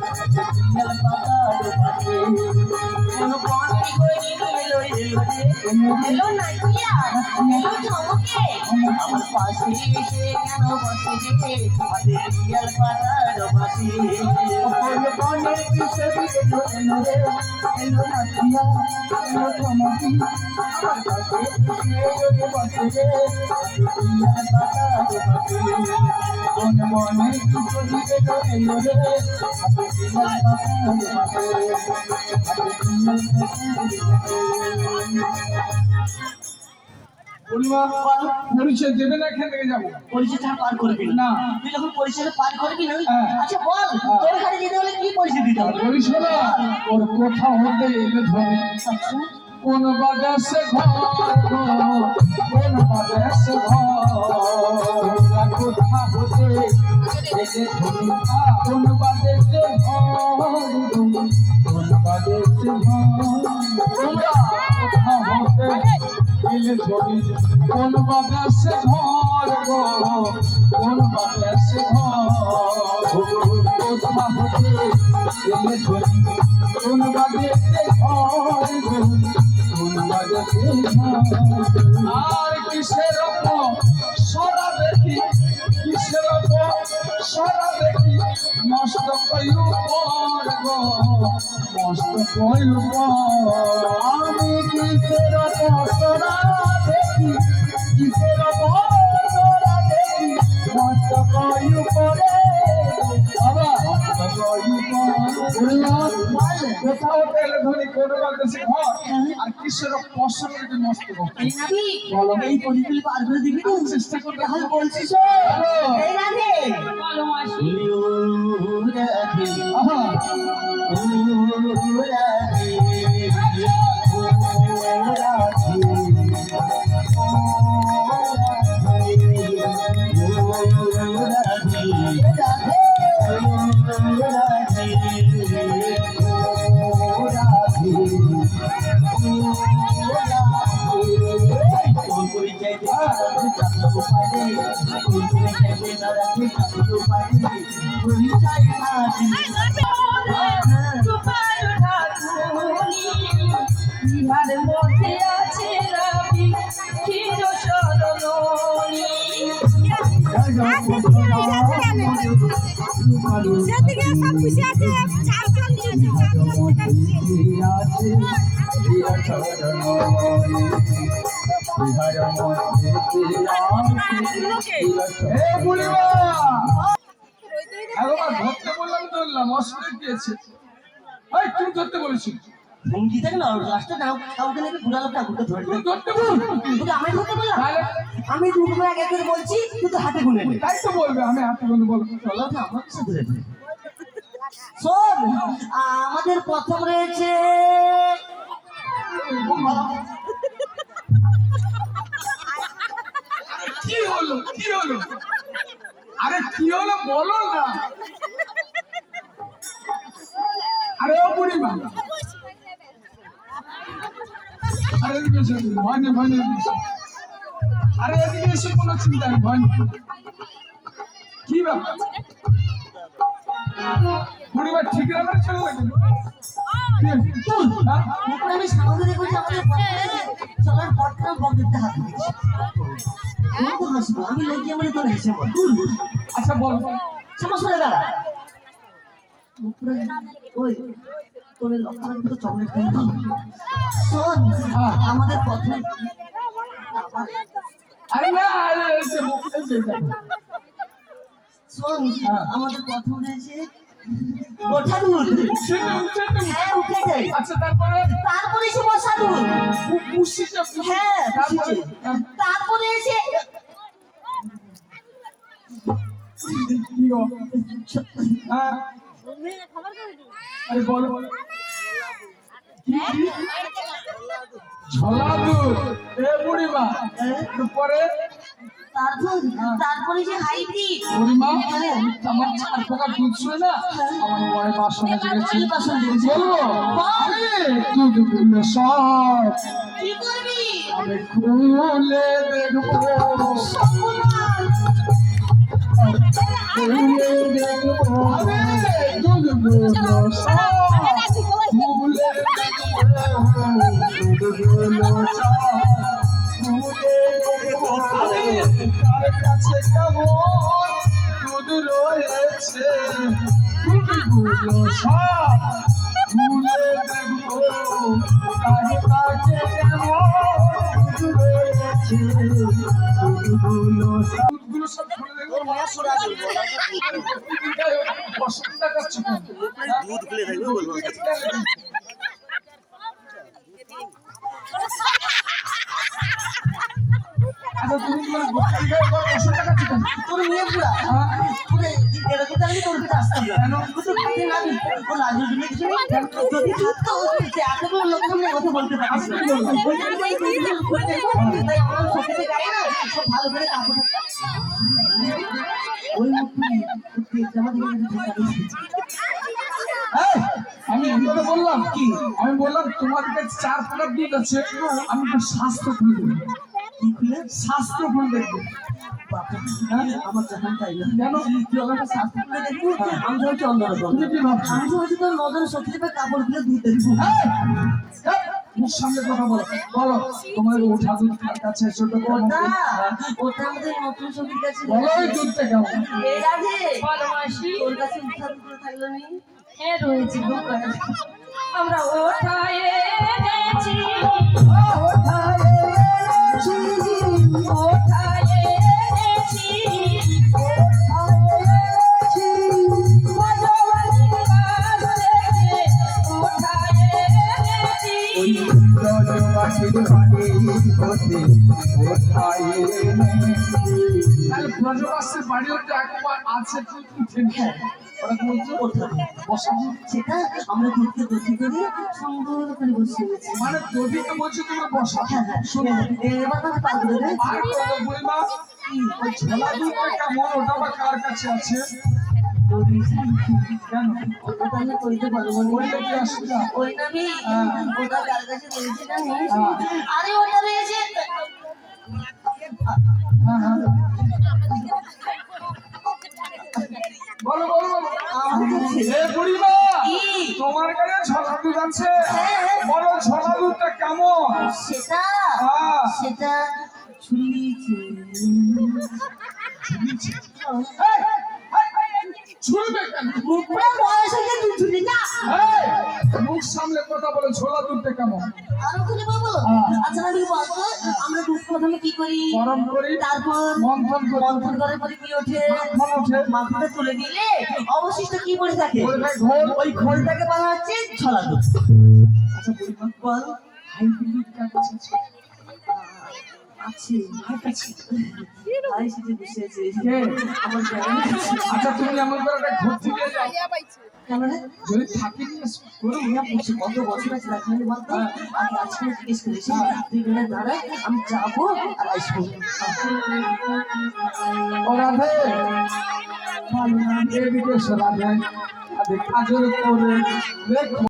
পিয়াল পাতার পাশে কোন বনে গড়ি এলো এলো রে এলো নাচিয়া এলো চমকে আমার পাশে এসে কেন বসে রে আমাদের পিয়াল পাতার পাশে কোন বনে কিসে এলো এলো রে এলো নাচিয়া এলো চমকে আমার পাশে এসে বসে রে পিয়াল পাতার পাশে কোন বনে কিসে এলো রে পরিচয় দেবে না, এখান থেকে যাবো। পরিচয়টা পার করবি না, তুই যখন পরিচয়টা পার করবি না হ্যাঁ। আচ্ছা বল তোর এখানে যেতে হলে কি পরিচয় দিতে হবে? পরিচয় না, ওর কোথাও হতে এলে ধরে আচ্ছা কোন বাজাসে ঘর কোন বাজাসে ঘর কোথা হতে এসে ধরে কোন বাজাসে ঘর কোন বাজাসে ঘর তোমরা কোথা হতে এলে ধরে কোন বাজাসে ঘর গো কোন বাজাসে ঘর কোথা হতে এলে ধরে কোন বাজাসে ঘর গো আর কিসের সরা দেখি কিসের সরা দেখি মস্ত কয়ু মস্ত কয়ু আমি কিসের সরা দেখি কিসের সরা দেখি মস্ত কয়ু পরে কোথাও পেলে ধরি কোনো বাদেশে ঘর আর কিসের পছন্দ যদি নষ্ট করতে বলো এই পরিচয় পার করে দিবি তো চেষ্টা করতে তাহলে বলছিস এই রাধে মধ্যে আছে রবি চির সরণী সেদিকে সব খুশি আছে ধরতে বললাম ধরলাম অসুবিধা দিয়েছে তুমি ধরতে বলেছি ভঙ্গি দেখ না লাস্টে নাও কাউকে নাকি বুড়া লোক ঠাকুরকে ধরে ধরতে বল তুই আমি ধরতে বললাম আমি দুটো করে এক করে বলছি তুই তো হাতে গুনে নে তাই তো বলবে আমি হাতে বলবো বলবো চলো না আমার কাছে ধরে নে শোন আমাদের প্রথম রয়েছে কি হলো কি হলো আরে কি হলো বলো না আরে ও বুড়িমা আরে এদিকে এসে ভয় নেই ভয় নেই আরে এদিকে এসে কোনো চিন্তা নেই ভয় নেই কি ব্যাপার বুড়িমা ঠিক রাখার চলে লাগবে আমি সামনে দেখছি আমাদের চলার পথটা বন্ধুতে হাত দিচ্ছি আমি লেগে মানে তোর হেসে বল আচ্ছা বল সমস্যা দাঁড়া ওই তোর লক্ষণ তো চকলেট খাই শোন আমাদের প্রথমে আরে না আরে এসে মুখে যেতে শোন আমাদের প্রথম রয়েছে গোঠা দুধ হ্যাঁ উঠে যাই আচ্ছা তারপরে এসে বসা দুধ পুষিটা হ্যাঁ তারপরে এসে কি গো হ্যাঁ আরে বলো ঝোলা দুধ এ বুড়িমা পরে তারপরে যে হাইব্রিড বুড়িমা আমার চার টাকা দুধ শুনে না আমার পরে বাসন এসে গেছে বলবো আরে দুধ গুলো সব কি করবি আমি খুলে দেখবো খুলে দেখবো দুধ কাছে কেমন দুধ রয়েছে ফুলগুলো সব ভুলে দেখবো তার কাছে কেমন দুধ রয়েছে ফুলগুলো সব খুলে দেখবো বসন্ত কাছে दूध खुले थे वो बोल আচ্ছা তুমি তোমার বসন্ত কাছে তোর মেয়ে পুরা তোর এরকম তাহলে তোর কাছে আসতাম না তুই তো খাতে না ও লাজু দিলে কিছু নেই যদি থাকতো এতগুলো লোক সামনে কথা বলতে পারিস না তাই আমার সত্যি গায়ে না সব ভালো করে কাপড় ওই মুখে তুই জামা দিয়ে আমি কথা বললাম কি আমি বললাম তোমার কাছে 4 প্রকার দুধ আছে আমি তো স্বাস্থ্য ফুল দেবো কি খুলে স্বাস্থ্য ফুল দেখবো আমার জাহান তাই না কেন তুই আমাকে শাস্তি করে দেখবি আমি তো হচ্ছে অন্যরকম তুমি কি ভাবছো আমি তো হচ্ছে তোর নজরে শক্তি দেবে কাপড় খুলে ধুতে দিব মুখ সামনে কথা বলো বলো তোমার ওঠা দুধ কার কাছে ছোট ওটা ওটা আমাদের নতুন ছবির কাছে বলো ওই দুধটা কেমন এই আছে তোর কাছে উত্থান করে থাকলো নি হ্যাঁ রয়েছে আমরা ওঠায় এনেছি ওঠায় এনেছি ভগবানের কাছ থেকে ওঠায় এনেছি তাহলে ব্রজবাসের বাড়িও তো একবার আছে তুই উঠে নিয়ে ওরা বলছো বসা সেটা আমরা দুধকে দধি করে সুন্দর করে বসে গেছি মানে দধিকে বলছো তোমার বসা হ্যাঁ হ্যাঁ শুনে এবার তাহলে পার করে দে আর কথা বুড়িমা ওই ছোলা দুধটা কেমন ওটা বা কার কাছে আছে কেন ওটা তাহলে কইতে পারবো না বললে কি অসুবিধা ওই নামি ওটা কার কাছে রয়েছে জানিস হ্যাঁ। আরে ওটা রয়েছে হ্যাঁ হ্যাঁ বলো বলো বলো এ বুড়িমা কি? তোমার কাছে ছোলা দুধ আছে হ্যাঁ। বলো ছোলা দুধটা কেমন সেটা হ্যাঁ সেটা ঝুলিয়েছে ছুলবে কেন মুখটা বয়স হয়ে তুই ঝুলি না এই, মুখ সামলে কথা বলো ছোলা দুধটা কেমন আরো খুলে বলবো আচ্ছা আমি বলবো আমরা দুধ প্রথমে কি করি গরম করি তারপর মন্থন করি মন্থন করার পরে কি ওঠে মাখন ওঠে মাথাটা তুলে দিলে অবশিষ্ট কি পড়ে থাকে পড়ে থাকে ঘোল। ওই ঘোলটাকে বলা হচ্ছে ছলা দুধ আচ্ছা বুড়িমা বল হাইব্রিড কার কাছে আছে আছে ভাই সেটা বসে আছে কে? আমার জানা আচ্ছা তুমি এমন করে একটা ঘুরতে নিয়ে যাও কেন রে যদি থাকে নিয়ে এসো। তোর মিয়া বলছে কত বছর আছে রাখলে বলতো আগে আজকে জিজ্ঞেস করেছি তুই বলে দাঁড়া আমি যাবো আর আসবো ও রাধে ভালো না এদিকে এসো রাধে আরে কাজল করে দেখো